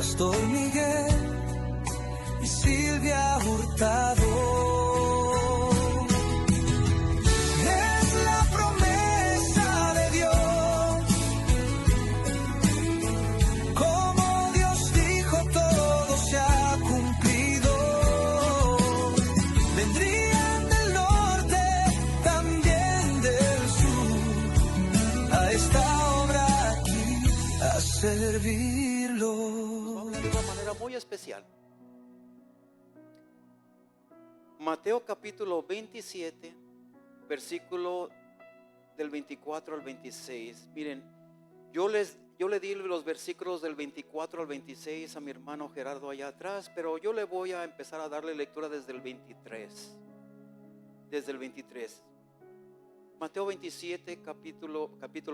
Pastor Miguel y Silvia Hurtado. Es la promesa de Dios, como Dios dijo todo se ha cumplido. Vendrían del norte, también del sur, a esta obra aquí, a servirlo. Vamos a hablar de una manera muy especial. Mateo capítulo 27, versículo del 24 al 26. Miren, yo le di los versículos del 24 al 26 a mi hermano Gerardo allá atrás, pero yo le voy a empezar a darle lectura desde el 23. Desde el 23. Mateo 27, capítulo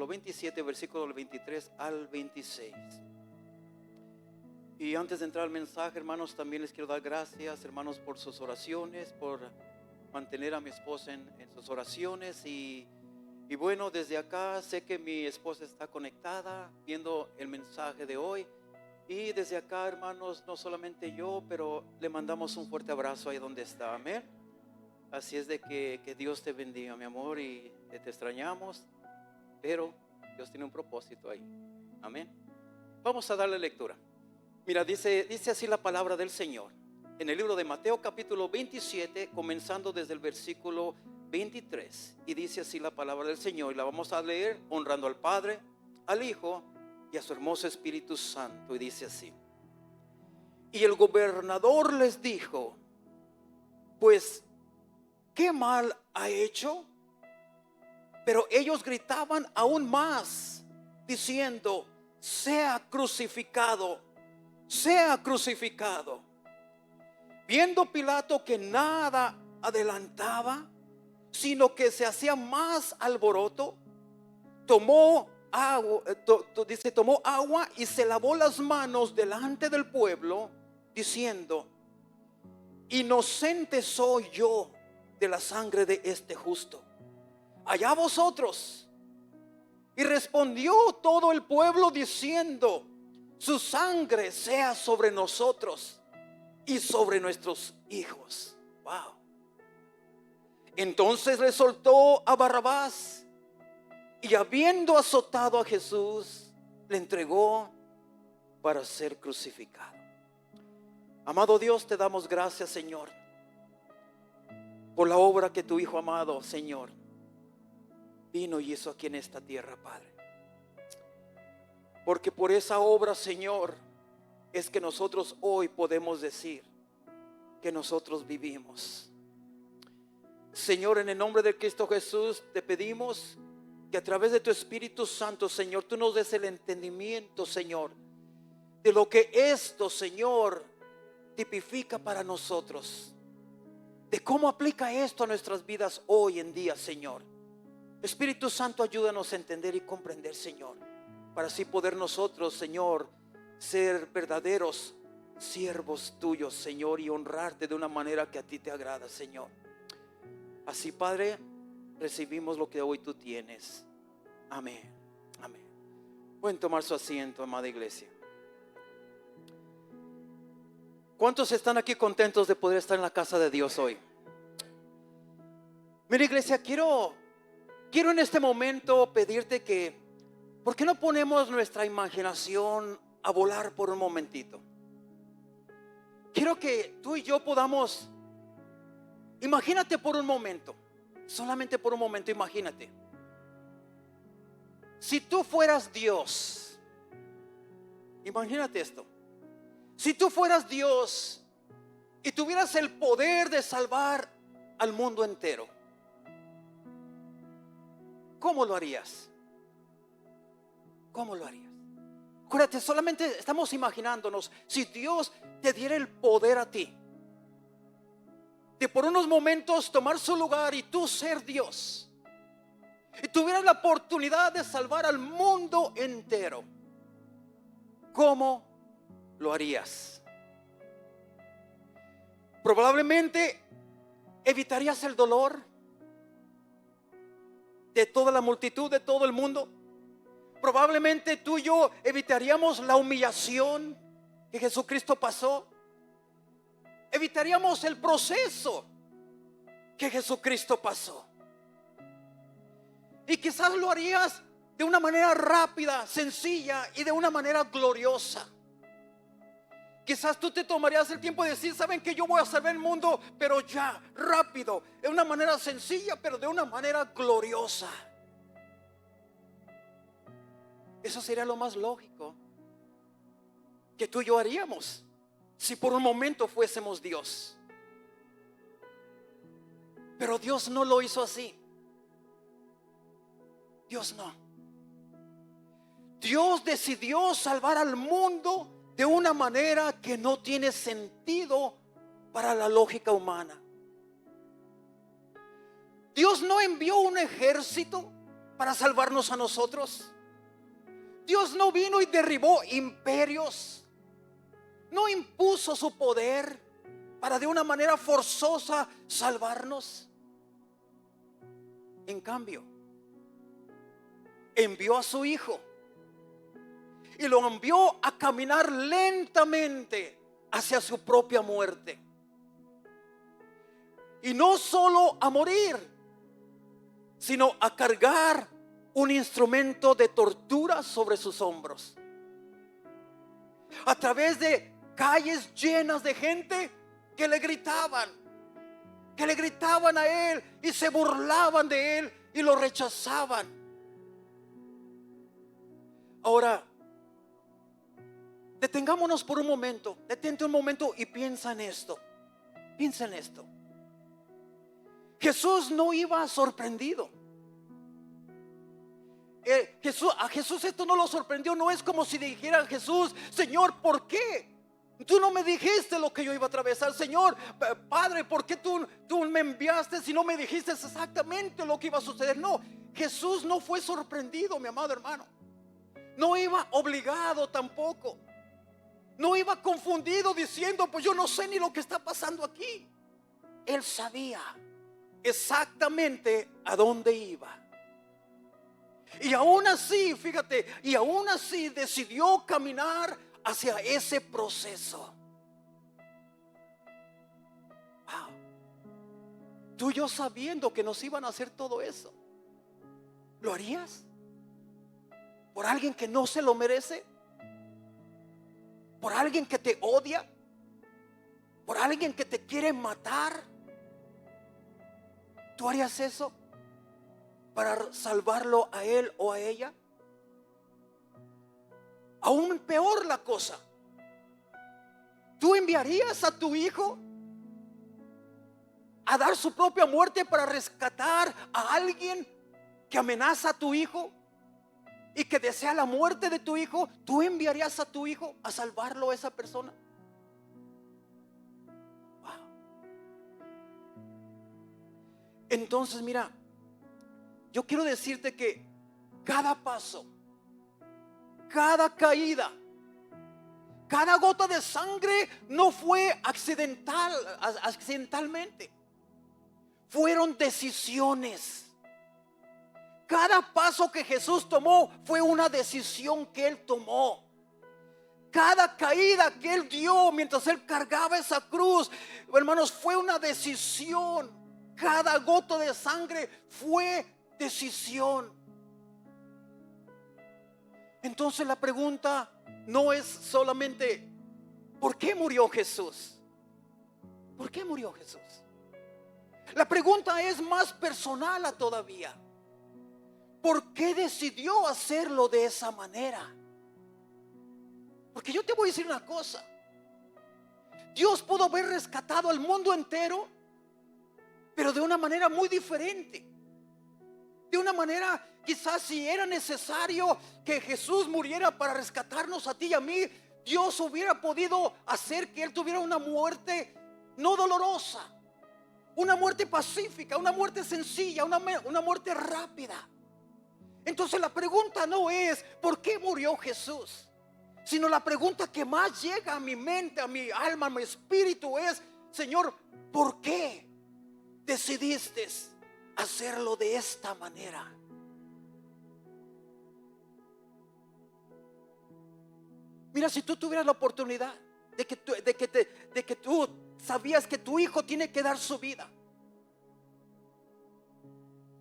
27, versículo del 23 al 26. Y antes de entrar al mensaje, hermanos, también les quiero dar gracias, hermanos, por sus oraciones, por mantener a mi esposa en sus oraciones. Y bueno, desde acá sé que mi esposa está conectada, viendo el mensaje de hoy. Y desde acá, hermanos, no solamente yo, pero le mandamos un fuerte abrazo ahí donde está, amén. Así es de que Dios te bendiga, mi amor, y te extrañamos, pero Dios tiene un propósito ahí, amén. Vamos a darle lectura. Mira, dice así la palabra del Señor en el libro de Mateo capítulo 27, comenzando desde el versículo 23, y dice así la palabra del Señor, y la vamos a leer honrando al Padre, al Hijo y a su hermoso Espíritu Santo. Y dice así: y el gobernador les dijo, pues ¿qué mal ha hecho? Pero ellos gritaban aún más, diciendo, sea crucificado, sea crucificado. Viendo Pilato que nada adelantaba, sino que se hacía más alboroto, tomó agua y se lavó las manos delante del pueblo, diciendo, inocente soy yo de la sangre de este justo, allá vosotros. Y respondió todo el pueblo diciendo, su sangre sea sobre nosotros y sobre nuestros hijos. Wow. Entonces le soltó a Barrabás, y habiendo azotado a Jesús, le entregó para ser crucificado. Amado Dios, te damos gracias, Señor, por la obra que tu Hijo amado, Señor, vino y hizo aquí en esta tierra, Padre. Porque por esa obra, Señor, es que nosotros hoy podemos decir que nosotros vivimos. Señor, en el nombre de Cristo Jesús, te pedimos que a través de tu Espíritu Santo, Señor, tú nos des el entendimiento, Señor, de lo que esto, Señor, tipifica para nosotros, de cómo aplica esto a nuestras vidas hoy en día, Señor. Espíritu Santo, ayúdanos a entender y comprender, Señor, para así poder nosotros, Señor, ser verdaderos siervos tuyos, Señor, y honrarte de una manera que a ti te agrada, Señor. Así, Padre, recibimos lo que hoy tú tienes. Amén, amén. Pueden tomar su asiento, amada iglesia. ¿Cuántos están aquí contentos de poder estar en la casa de Dios hoy? Mira, iglesia, quiero en este momento pedirte que, ¿por qué no ponemos nuestra imaginación a volar por un momentito? Quiero que tú y yo podamos, imagínate por un momento, solamente por un momento, imagínate. Si tú fueras Dios, imagínate esto. Si tú fueras Dios y tuvieras el poder de salvar al mundo entero, ¿cómo lo harías? ¿Cómo lo harías? Acuérdate, solamente estamos imaginándonos, si Dios te diera el poder a ti, de por unos momentos tomar su lugar y tú ser Dios, y tuvieras la oportunidad de salvar al mundo entero, ¿cómo lo harías? Probablemente evitarías el dolor de toda la multitud, de todo el mundo. Probablemente tú y yo evitaríamos la humillación que Jesucristo pasó, evitaríamos el proceso que Jesucristo pasó. Y quizás lo harías de una manera rápida, sencilla y de una manera gloriosa. Quizás tú te tomarías el tiempo de decir: saben que yo voy a salvar el mundo, pero ya, rápido, de una manera sencilla, pero de una manera gloriosa. Eso sería lo más lógico que tú y yo haríamos si por un momento fuésemos Dios. Pero Dios no lo hizo así. Dios no. Dios decidió salvar al mundo de una manera que no tiene sentido para la lógica humana. Dios no envió un ejército para salvarnos a nosotros. Dios no vino y derribó imperios. No impuso su poder para de una manera forzosa salvarnos. En cambio, envió a su Hijo y lo envió a caminar lentamente hacia su propia muerte. Y no solo a morir, sino a cargar un instrumento de tortura sobre sus hombros. A través de calles llenas de gente que le gritaban a él y se burlaban de él y lo rechazaban. Ahora, detengámonos por un momento. Detente un momento y piensa en esto. Piensa en esto. Jesús no iba sorprendido. A Jesús esto no lo sorprendió. No es como si dijera a Jesús: Señor, ¿por qué tú no me dijiste lo que yo iba a atravesar? Señor, Padre, ¿por qué tú me enviaste si no me dijiste exactamente lo que iba a suceder? No, Jesús no fue sorprendido, mi amado hermano. No iba obligado tampoco. No iba confundido diciendo: pues yo no sé ni lo que está pasando aquí. Él sabía exactamente a dónde iba. Y aún así, fíjate, y aún así decidió caminar hacia ese proceso. Wow. Tú y yo sabiendo que nos iban a hacer todo eso, ¿lo harías? ¿Por alguien que no se lo merece? ¿Por alguien que te odia? ¿Por alguien que te quiere matar? ¿Tú harías eso para salvarlo a él o a ella? Aún peor la cosa. ¿Tú enviarías a tu hijo a dar su propia muerte para rescatar a alguien que amenaza a tu hijo y que desea la muerte de tu hijo? ¿Tú enviarías a tu hijo a salvarlo a esa persona? Wow. Entonces, mira, yo quiero decirte que cada paso, cada caída, cada gota de sangre no fue accidentalmente. Fueron decisiones. Cada paso que Jesús tomó fue una decisión que Él tomó. Cada caída que Él dio mientras Él cargaba esa cruz, hermanos, fue una decisión. Cada gota de sangre fue decisión. Entonces la pregunta no es solamente ¿por qué murió Jesús? ¿Por qué murió Jesús? La pregunta es más personal todavía. ¿Por qué decidió hacerlo de esa manera? Porque yo te voy a decir una cosa. Dios pudo haber rescatado al mundo entero, pero de una manera muy diferente. De una manera, quizás si era necesario que Jesús muriera para rescatarnos a ti y a mí, Dios hubiera podido hacer que Él tuviera una muerte no dolorosa, una muerte pacífica, una muerte sencilla, una muerte rápida. Entonces la pregunta no es ¿por qué murió Jesús? Sino la pregunta que más llega a mi mente, a mi alma, a mi espíritu es: Señor, ¿por qué decidiste hacerlo de esta manera? Mira, si tú tuvieras la oportunidad de que tú sabías que tu hijo tiene que dar su vida,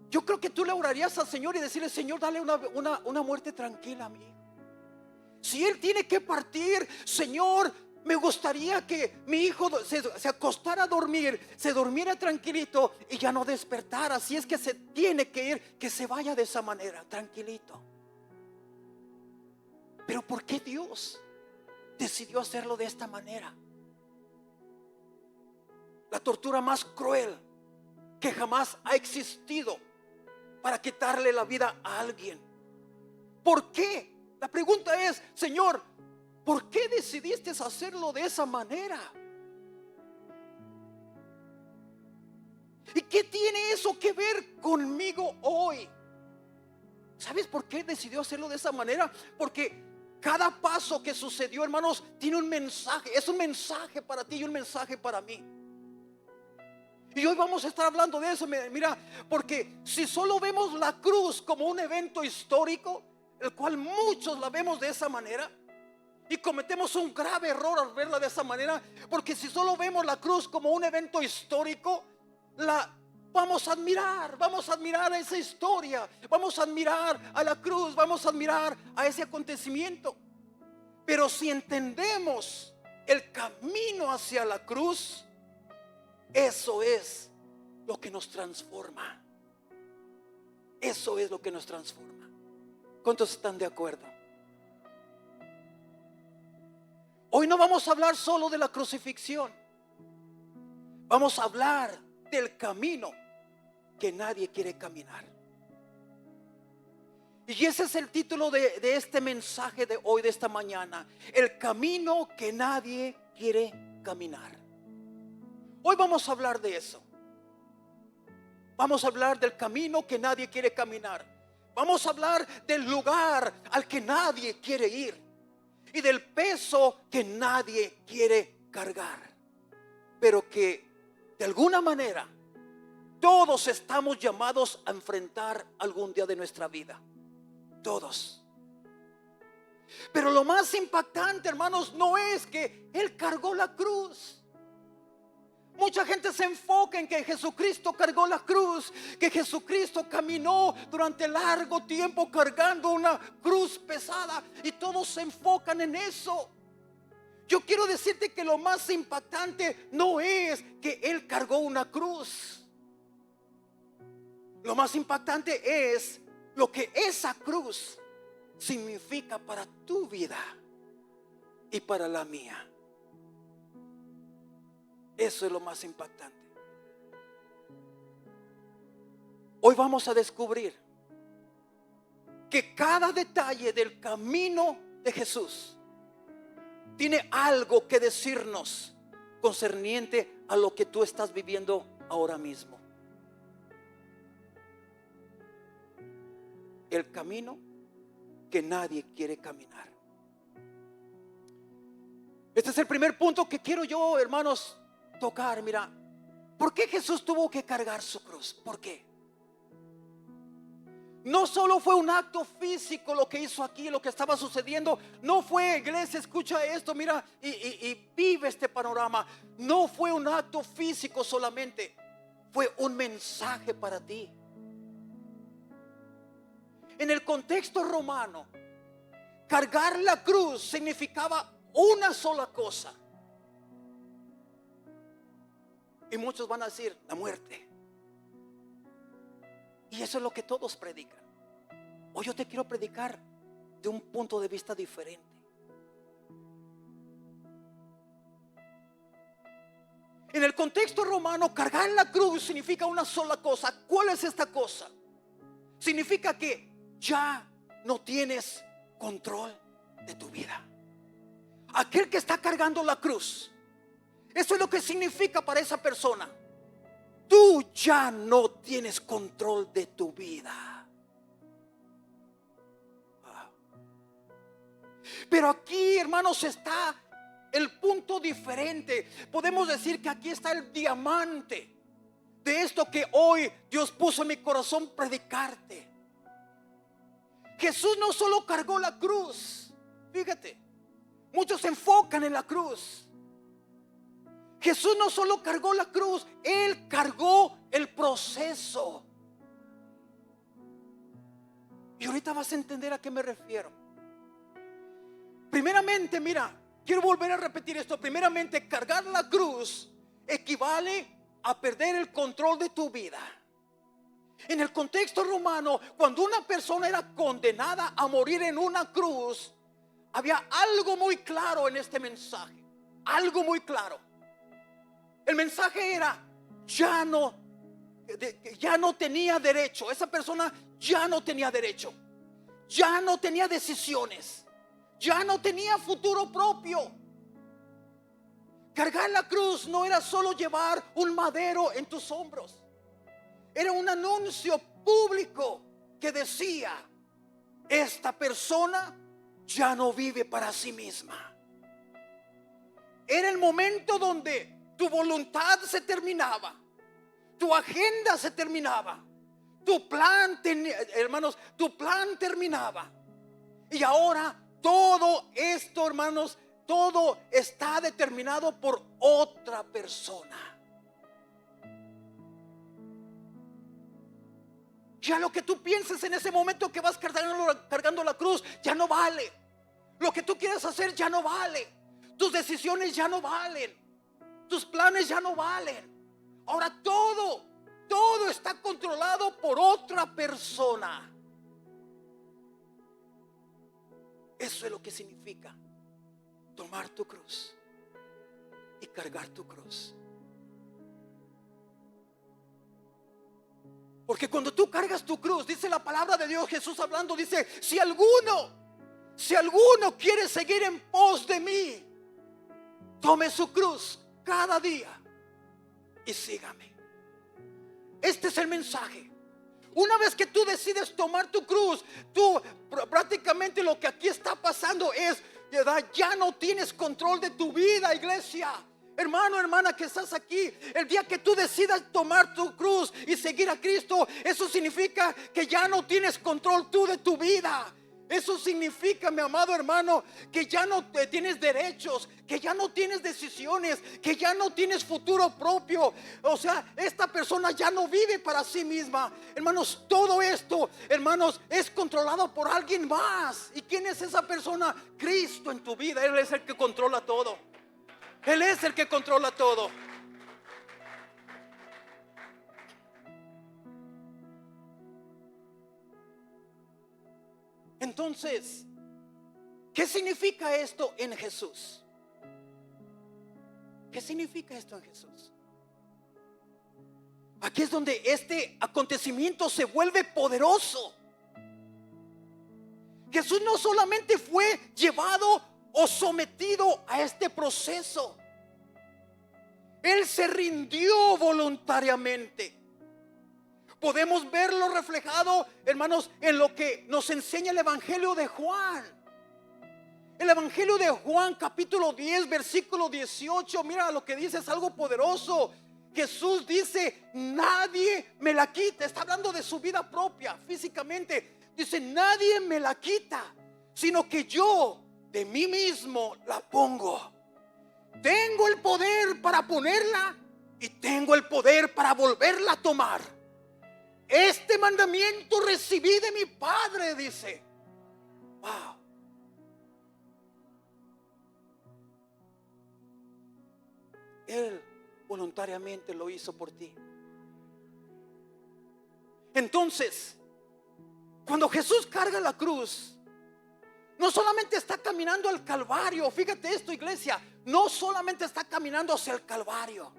yo creo que tú le orarías al Señor y decirle: Señor, dale una muerte tranquila a mi hijo. Si él tiene que partir, Señor, me gustaría que mi hijo se acostara a dormir, se durmiera tranquilito y ya no despertara. Si es que se tiene que ir, que se vaya de esa manera, tranquilito. Pero ¿por qué Dios decidió hacerlo de esta manera? La tortura más cruel que jamás ha existido para quitarle la vida a alguien. ¿Por qué? La pregunta es: Señor, ¿por qué decidiste hacerlo de esa manera? ¿Y qué tiene eso que ver conmigo hoy? ¿Sabes por qué decidió hacerlo de esa manera? Porque cada paso que sucedió, hermanos, tiene un mensaje. Es un mensaje para ti y un mensaje para mí. Y hoy vamos a estar hablando de eso. Mira, porque si solo vemos la cruz como un evento histórico, el cual muchos la vemos de esa manera, y cometemos un grave error al verla de esa manera, porque si solo vemos la cruz como un evento histórico, vamos a admirar esa historia, vamos a admirar a la cruz, vamos a admirar a ese acontecimiento. Pero si entendemos el camino hacia la cruz, eso es lo que nos transforma. Eso es lo que nos transforma. ¿Cuántos están de acuerdo? Hoy no vamos a hablar solo de la crucifixión. Vamos a hablar del camino que nadie quiere caminar. Y ese es el título de este mensaje de hoy, de esta mañana: el camino que nadie quiere caminar. Hoy vamos a hablar de eso. Vamos a hablar del camino que nadie quiere caminar. Vamos a hablar del lugar al que nadie quiere ir y del peso que nadie quiere cargar, pero que de alguna manera todos estamos llamados a enfrentar algún día de nuestra vida. Todos. Pero lo más impactante, hermanos, no es que Él cargó la cruz. Mucha gente se enfoca en que Jesucristo cargó la cruz, que Jesucristo caminó durante largo tiempo cargando una cruz pesada, y todos se enfocan en eso. Yo quiero decirte que lo más impactante no es que Él cargó una cruz. Lo más impactante es lo que esa cruz significa para tu vida y para la mía. Eso es lo más impactante. Hoy vamos a descubrir que cada detalle del camino de Jesús tiene algo que decirnos concerniente a lo que tú estás viviendo ahora mismo. El camino que nadie quiere caminar. Este es el primer punto que quiero yo, hermanos, tocar. Mira, ¿por qué Jesús tuvo que cargar su cruz? ¿Por qué? No solo fue un acto físico lo que hizo aquí, lo que estaba sucediendo. No fue, iglesia, escucha esto, mira, y vive este panorama. No fue un acto físico solamente, fue un mensaje para ti. En el contexto romano, cargar la cruz significaba una sola cosa. Y muchos van a decir: la muerte. Y eso es lo que todos predican. Hoy yo te quiero predicar de un punto de vista diferente. En el contexto romano, cargar la cruz significa una sola cosa. ¿Cuál es esta cosa? Significa que ya no tienes control de tu vida. Aquel que está cargando la cruz, eso es lo que significa para esa persona. Tú ya no tienes control de tu vida. Pero aquí, hermanos, está el punto diferente. Podemos decir que aquí está el diamante de esto que hoy Dios puso en mi corazón predicarte. Jesús no solo cargó la cruz, fíjate, Muchos se enfocan en la cruz. Jesús no solo cargó la cruz, Él cargó el proceso. Y ahorita vas a entender a qué me refiero. Primeramente, mira, quiero volver a repetir esto. Primeramente, cargar la cruz equivale a perder el control de tu vida. En el contexto romano, cuando una persona era condenada a morir en una cruz, había algo muy claro en este mensaje. Algo muy claro. El mensaje era: ya no tenía derecho. Esa persona ya no tenía derecho. Ya no tenía decisiones. Ya no tenía futuro propio. Cargar la cruz no era solo llevar un madero en tus hombros. Era un anuncio público que decía: esta persona ya no vive para sí misma. Era el momento donde tu voluntad se terminaba, tu agenda se terminaba, tu plan terminaba. Y ahora todo esto, hermanos, todo está determinado por otra persona. Ya lo que tú pienses en ese momento que vas cargando la cruz ya no vale. Lo que tú quieres hacer ya no vale. Tus decisiones ya no valen. Tus planes ya no valen. Ahora todo está controlado por otra persona. Eso es lo que significa tomar tu cruz y cargar tu cruz. Porque cuando tú cargas tu cruz, dice la palabra de Dios, Jesús hablando, dice: si alguno quiere seguir en pos de mí, tome su cruz cada día y sígame. Este es el mensaje. Una vez que tú decides tomar tu cruz, tú prácticamente lo que aquí está pasando es, ya no tienes control de tu vida, iglesia. Hermano, hermana que estás aquí, el día que tú decidas tomar tu cruz y seguir a Cristo, eso significa que ya no tienes control tú de tu vida. Eso significa, mi amado hermano, que ya no tienes derechos, que ya no tienes decisiones, que ya no tienes futuro propio. O sea, esta persona ya no vive para sí misma. Hermanos, todo esto, hermanos, es controlado por alguien más. ¿Y quién es esa persona? Cristo en tu vida. Él es el que controla todo. Él es el que controla todo. Entonces, ¿qué significa esto en Jesús? ¿Qué significa esto en Jesús? Aquí es donde este acontecimiento se vuelve poderoso. Jesús no solamente fue llevado o sometido a este proceso, Él se rindió voluntariamente. Podemos verlo reflejado, hermanos, en lo que nos enseña el Evangelio de Juan. El Evangelio de Juan, capítulo 10, versículo 18. Mira lo que dice, es algo poderoso. Jesús dice: nadie me la quita. Está hablando de su vida propia, físicamente. Dice: nadie me la quita, sino que yo de mí mismo la pongo. Tengo el poder para ponerla y tengo el poder para volverla a tomar. Este mandamiento recibí de mi Padre, dice. Wow. Él voluntariamente lo hizo por ti. Entonces, cuando Jesús carga la cruz, no solamente está caminando al Calvario. Fíjate esto, iglesia. No solamente está caminando hacia el Calvario.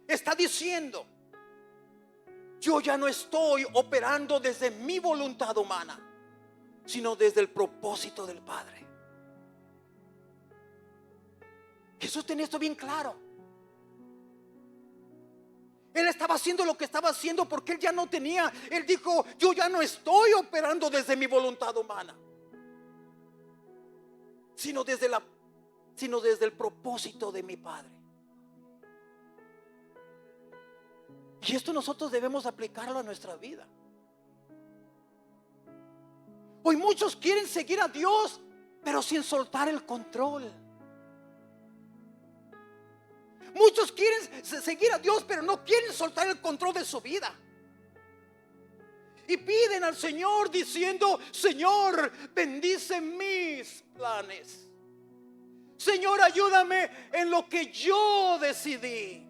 Está diciendo: yo ya no estoy operando desde mi voluntad humana, sino desde el propósito del Padre. Jesús tenía esto bien claro. Él estaba haciendo lo que estaba haciendo porque Él ya no tenía. Él dijo: yo ya no estoy operando desde mi voluntad humana, sino desde el propósito de mi Padre. Y esto nosotros debemos aplicarlo a nuestra vida. Hoy muchos quieren seguir a Dios, pero sin soltar el control. Muchos quieren seguir a Dios, pero no quieren soltar el control de su vida. Y piden al Señor diciendo: Señor, bendice mis planes. Señor, ayúdame en lo que yo decidí.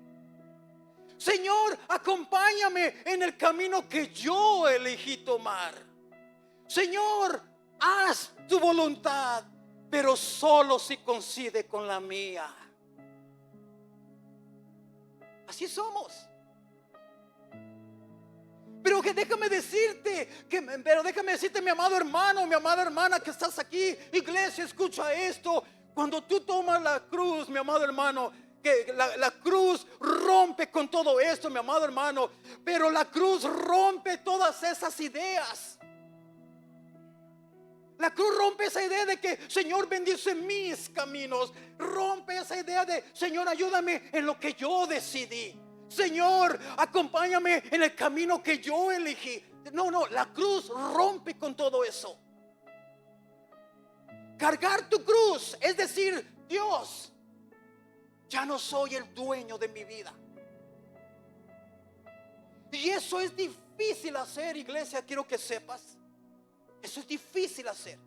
Señor, acompáñame en el camino que yo elegí tomar. Señor, haz tu voluntad, pero solo si coincide con la mía. Así somos. Pero déjame decirte, mi amado hermano, mi amada hermana que estás aquí, iglesia, escucha esto. Cuando tú tomas la cruz, mi amado hermano, que la cruz rompe con todo esto, mi amado hermano, pero la cruz rompe todas esas ideas. La cruz rompe esa idea de que Señor, bendice mis caminos. Rompe esa idea de Señor, ayúdame en lo que yo decidí. Señor, acompáñame en el camino que yo elegí. No, la cruz rompe con todo eso. Cargar tu cruz es decir: Dios, ya no soy el dueño de mi vida. Y eso es difícil hacer, iglesia, quiero que sepas. Eso es difícil hacer.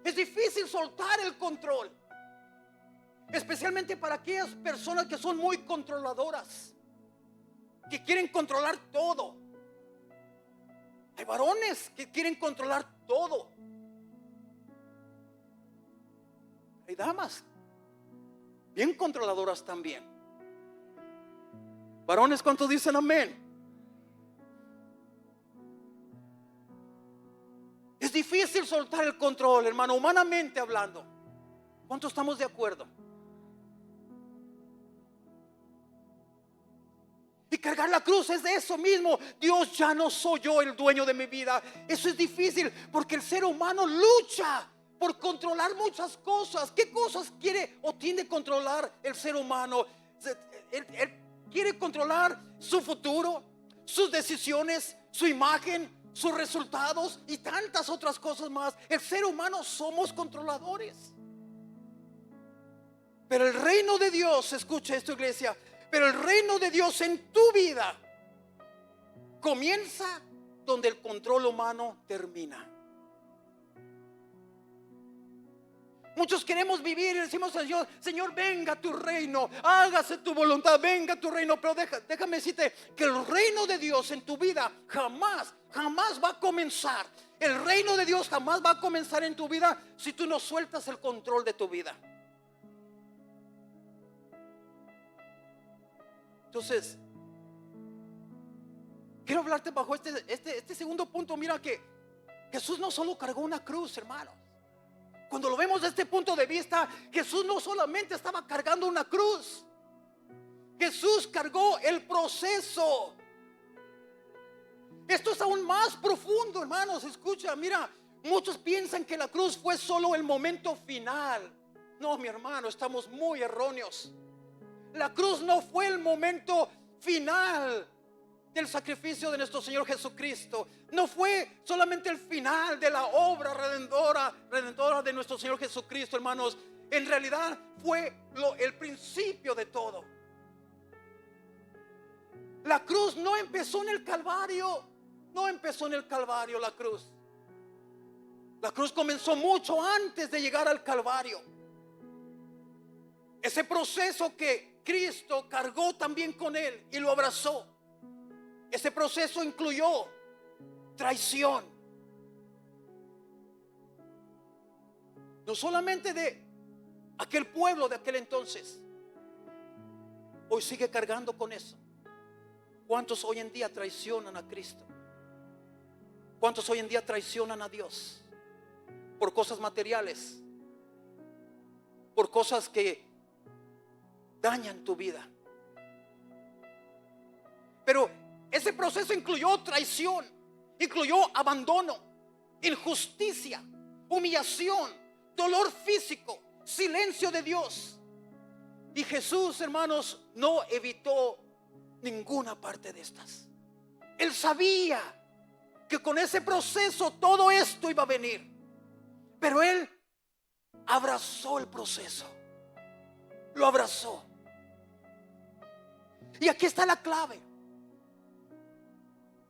Es difícil soltar el control, especialmente para aquellas personas que son muy controladoras, que quieren controlar todo. Hay varones que quieren controlar todo. Hay damas bien controladoras también. Varones, ¿cuántos dicen amén? Es difícil soltar el control, hermano, humanamente hablando. ¿Cuántos estamos de acuerdo? Y cargar la cruz es de eso mismo. Dios, ya no soy yo el dueño de mi vida. Eso es difícil porque el ser humano lucha por controlar muchas cosas. ¿Qué cosas quiere o tiende a controlar el ser humano? Él quiere controlar su futuro, sus decisiones, su imagen, sus resultados y tantas otras cosas más. El ser humano somos controladores. Pero el reino de Dios, escucha esto, iglesia, pero el reino de Dios en tu vida comienza donde el control humano termina. Muchos queremos vivir y decimos: Señor, Señor, venga tu reino, hágase tu voluntad, venga tu reino. Pero déjame decirte que el reino de Dios en tu vida jamás va a comenzar. El reino de Dios jamás va a comenzar en tu vida si tú no sueltas el control de tu vida. Entonces, quiero hablarte bajo este segundo punto. Mira que Jesús no solo cargó una cruz, hermano. Cuando lo vemos desde este punto de vista, Jesús no solamente estaba cargando una cruz, Jesús cargó el proceso. Esto es aún más profundo, hermanos. Escucha, mira, muchos piensan que la cruz fue solo el momento final. No, mi hermano, estamos muy erróneos. La cruz no fue el momento final del sacrificio de nuestro Señor Jesucristo. No fue solamente el final de la obra redentora de nuestro Señor Jesucristo, hermanos. En realidad fue el principio de todo. La cruz no empezó en el Calvario. No empezó en el Calvario la cruz. La cruz comenzó mucho antes de llegar al Calvario. Ese proceso que Cristo cargó también con él y lo abrazó. Ese proceso incluyó traición. No solamente de aquel pueblo de aquel entonces. Hoy sigue cargando con eso. ¿Cuántos hoy en día traicionan a Cristo? ¿Cuántos hoy en día traicionan a Dios? Por cosas materiales, por cosas que dañan tu vida. Pero ese proceso incluyó traición, incluyó abandono, injusticia, humillación, dolor físico, silencio de Dios. Y Jesús, hermanos, no evitó ninguna parte de estas. Él sabía que con ese proceso todo esto iba a venir. Pero Él abrazó el proceso, lo abrazó. Y aquí está la clave.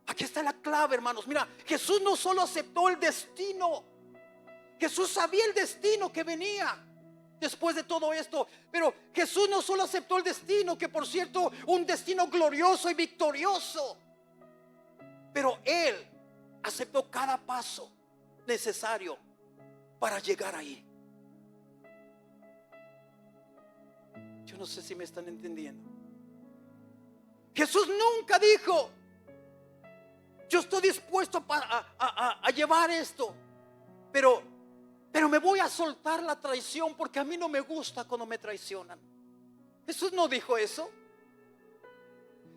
Aquí está la clave, hermanos. Mira, Jesús no solo aceptó el destino, Jesús sabía el destino que venía después de todo esto. Pero Jesús no solo aceptó el destino, que por cierto, un destino glorioso y victorioso, pero Él aceptó cada paso necesario para llegar ahí. Yo no sé si me están entendiendo. Jesús nunca dijo: yo estoy dispuesto a llevar esto, pero me voy a soltar la traición porque a mí no me gusta cuando me traicionan. Jesús no dijo eso.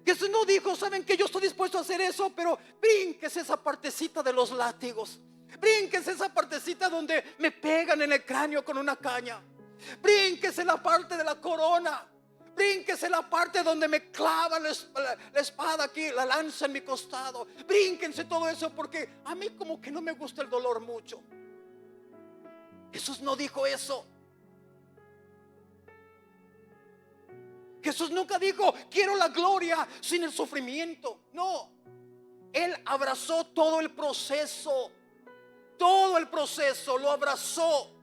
Jesús no dijo: saben que yo estoy dispuesto a hacer eso, pero brínquese esa partecita de los látigos, brínquese esa partecita donde me pegan en el cráneo con una caña, brínquese la parte de la corona, brínquese la parte donde me clavan la espada aquí, la lanza en mi costado. Brínquense todo eso porque a mí como que no me gusta el dolor mucho. Jesús no dijo eso. Jesús nunca dijo: quiero la gloria sin el sufrimiento. No, Él abrazó todo el proceso. Todo el proceso lo abrazó.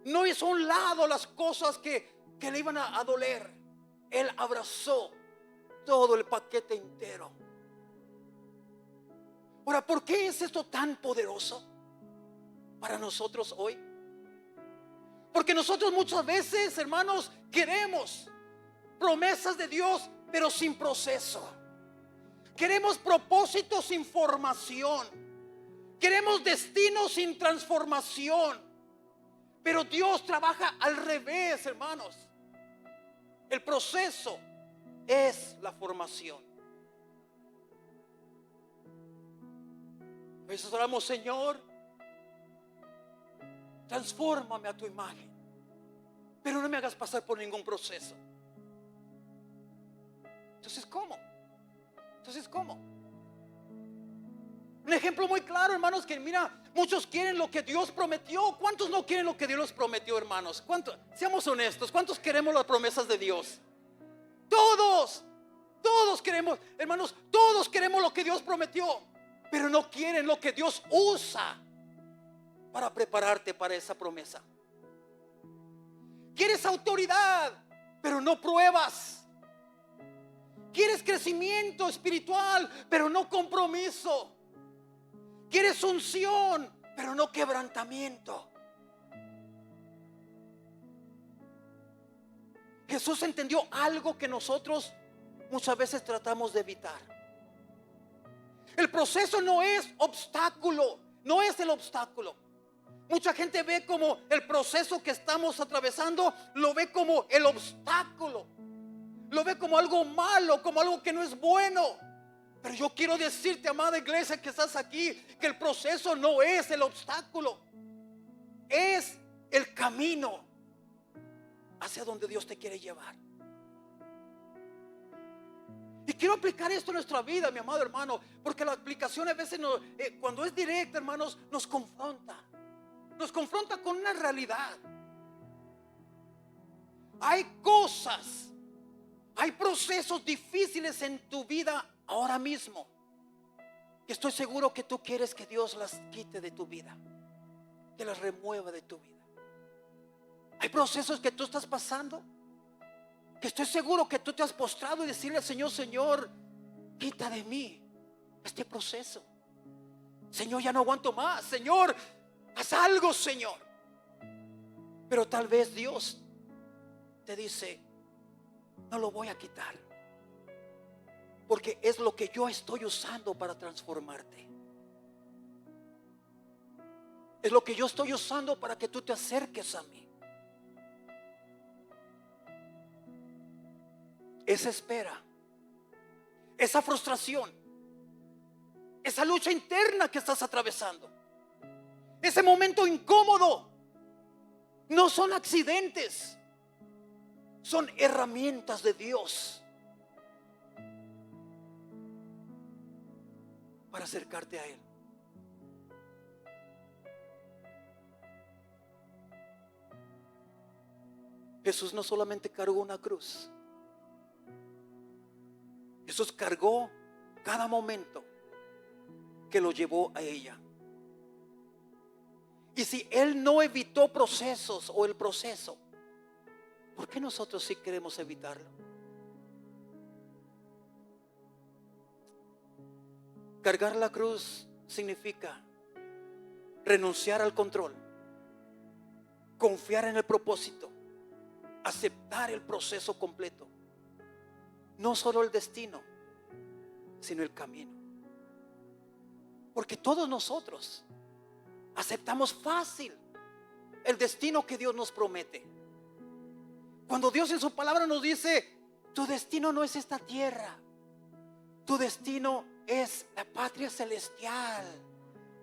No hizo a un lado las cosas que le iban a doler. Él abrazó todo el paquete entero. Ahora, ¿por qué es esto tan poderoso para nosotros hoy? Porque nosotros muchas veces, hermanos, queremos promesas de Dios, pero sin proceso. Queremos propósitos sin formación. Queremos destinos sin transformación. Pero Dios trabaja al revés, hermanos. El proceso es la formación. A veces oramos: Señor, transfórmame a tu imagen, pero no me hagas pasar por ningún proceso. Entonces, ¿cómo? Un ejemplo muy claro, hermanos, que mira, muchos quieren lo que Dios prometió. ¿Cuántos no quieren lo que Dios les prometió, hermanos? ¿Cuántos? Seamos honestos, ¿cuántos queremos las promesas de Dios? Todos queremos, hermanos, todos queremos lo que Dios prometió, pero no quieren lo que Dios usa para prepararte para esa promesa. Quieres autoridad, pero no pruebas. Quieres crecimiento espiritual, pero no compromiso. Quieres unción, pero no quebrantamiento. Jesús entendió algo que nosotros muchas veces tratamos de evitar. El proceso no es obstáculo, no es el obstáculo. Mucha gente ve como el proceso que estamos atravesando, lo ve como el obstáculo, lo ve como algo malo, como algo que no es bueno. Pero yo quiero decirte, amada iglesia que estás aquí, que el proceso no es el obstáculo, es el camino hacia donde Dios te quiere llevar. Y quiero aplicar esto en nuestra vida, mi amado hermano, porque la aplicación a veces cuando es directa, hermanos, nos confronta con una realidad. Hay cosas, hay procesos difíciles en tu vida ahora mismo, que estoy seguro que tú quieres que Dios las quite de tu vida, que las remueva de tu vida. Hay procesos que tú estás pasando, que estoy seguro que tú te has postrado y decirle al Señor: Señor, quita de mí este proceso. Señor, ya no aguanto más. Señor, haz algo, Señor. Pero tal vez Dios te dice: no lo voy a quitar, porque es lo que yo estoy usando para transformarte. Es lo que yo estoy usando para que tú te acerques a mí. Esa espera, esa frustración, esa lucha interna que estás atravesando, ese momento incómodo, no son accidentes, son herramientas de Dios para acercarte a Él. Jesús no solamente cargó una cruz, Jesús cargó cada momento que lo llevó a ella. Y si Él no evitó procesos o el proceso, ¿por qué nosotros sí queremos evitarlo? Cargar la cruz significa renunciar al control, confiar en el propósito, aceptar el proceso completo. No solo el destino, sino el camino. Porque todos nosotros aceptamos fácil el destino que Dios nos promete. Cuando Dios en su palabra nos dice: tu destino no es esta tierra, tu destino es la patria celestial.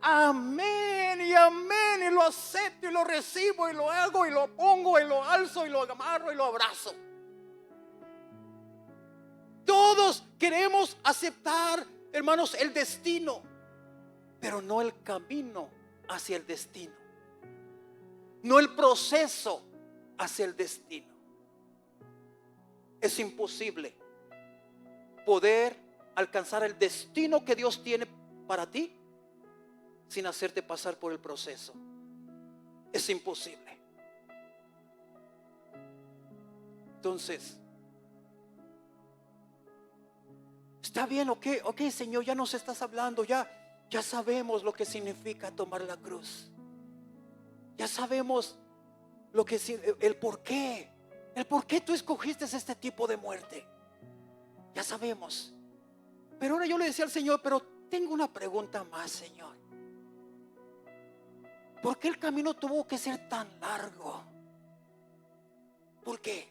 Amén y amén, y lo acepto y lo recibo y lo hago y lo pongo y lo alzo y lo amarro y lo abrazo. Todos queremos aceptar, hermanos, el destino, pero no el camino hacia el destino, no el proceso hacia el destino. Es imposible poder alcanzar el destino que Dios tiene para ti sin hacerte pasar por el proceso. Es imposible. Entonces, está bien, ok, Señor, ya nos estás hablando, ya sabemos lo que significa tomar la cruz. Ya sabemos lo que el por qué tú escogiste este tipo de muerte. Ya sabemos. Pero ahora yo le decía al Señor: pero tengo una pregunta más, Señor. ¿Por qué el camino tuvo que ser tan largo? ¿Por qué?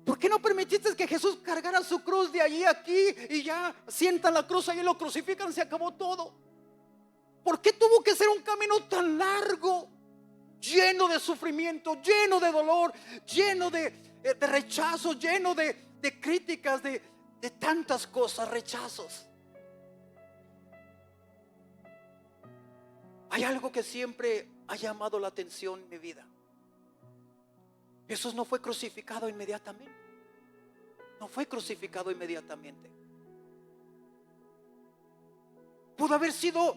¿Por qué no permitiste que Jesús cargara su cruz de allí a aquí y ya sientan la cruz ahí y lo crucifican, se acabó todo? ¿Por qué tuvo que ser un camino tan largo, lleno de sufrimiento, lleno de dolor, lleno de rechazo, lleno de críticas, de tantas cosas, rechazos? Hay algo que siempre ha llamado la atención en mi vida. Jesús no fue crucificado inmediatamente. No fue crucificado inmediatamente. Pudo haber sido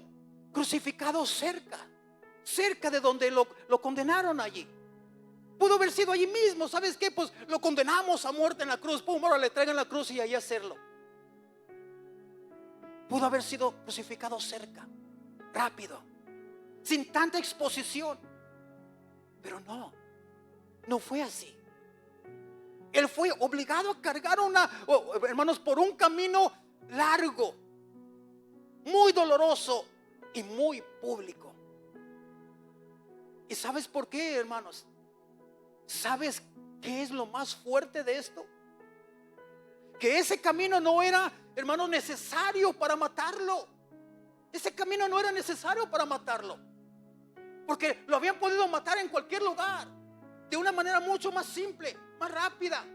crucificado cerca de donde lo condenaron allí. Pudo haber sido allí mismo. ¿Sabes qué? Pues lo condenamos a muerte en la cruz. Pum, ahora le traigan la cruz y ahí hacerlo. Pudo haber sido crucificado cerca, rápido, sin tanta exposición. Pero no fue así. Él fue obligado a cargar hermanos, por un camino largo, muy doloroso y muy público. ¿Y sabes por qué, hermanos? ¿Sabes qué es lo más fuerte de esto? Que ese camino no era, hermanos, necesario para matarlo. Ese camino no era necesario para matarlo, porque lo habían podido matar en cualquier lugar, de una manera mucho más simple, más rápida.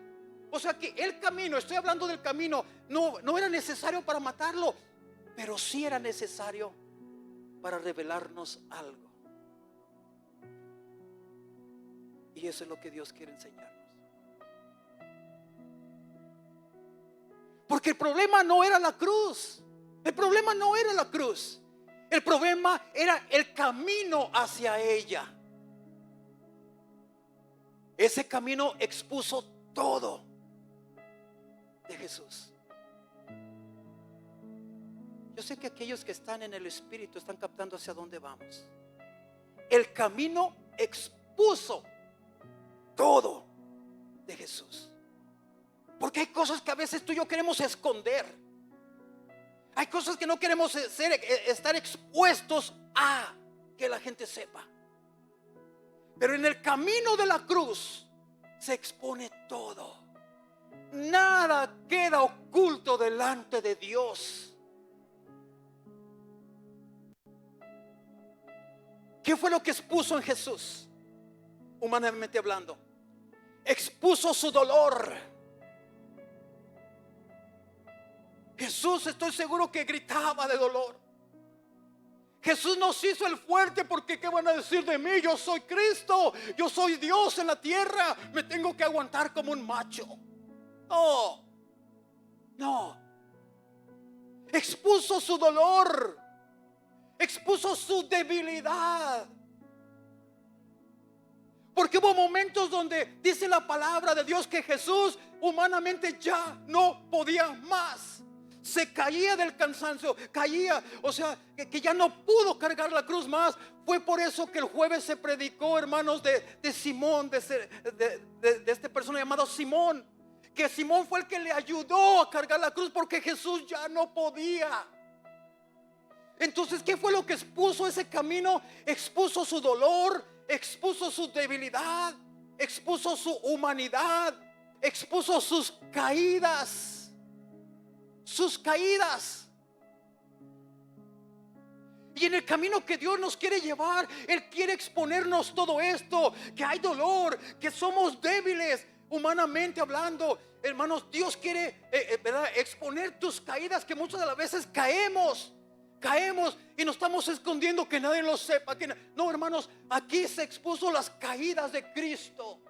O sea que el camino, estoy hablando del camino, no era necesario para matarlo, pero sí era necesario para revelarnos algo. Y eso es lo que Dios quiere enseñarnos. Porque el problema no era la cruz. El problema no era la cruz. El problema era el camino hacia ella. Ese camino expuso todo de Jesús. Yo sé que aquellos que están en el Espíritu están captando hacia dónde vamos. El camino expuso todo de Jesús. Porque hay cosas que a veces tú y yo queremos esconder. Hay cosas que no queremos estar expuestos a que la gente sepa. Pero en el camino de la cruz se expone todo. Nada queda oculto delante de Dios. ¿Qué fue lo que expuso en Jesús? Humanamente hablando, expuso su dolor. Jesús, estoy seguro que gritaba de dolor. Jesús nos hizo el fuerte, porque ¿qué van a decir de mí? Yo soy Cristo, yo soy Dios en la tierra, me tengo que aguantar como un macho. No, no. Expuso su dolor, expuso su debilidad. Porque hubo momentos donde dice la palabra de Dios que Jesús humanamente ya no podía más. Se caía del cansancio, caía, o sea, que ya no pudo cargar la cruz más. Fue por eso que el jueves se predicó, hermanos, de Simón, de esta persona llamado Simón. Que Simón fue el que le ayudó a cargar la cruz, porque Jesús ya no podía. Entonces, ¿qué fue lo que expuso ese camino? Expuso su dolor, expuso su debilidad, expuso su humanidad, expuso sus caídas. Sus caídas. Y en el camino que Dios nos quiere llevar, Él quiere exponernos todo esto, que hay dolor, que somos débiles humanamente hablando. Hermanos, Dios quiere ¿verdad? Exponer tus caídas, que muchas de las veces caemos y nos estamos escondiendo que nadie lo sepa. No, hermanos, aquí se expuso las caídas de Cristo.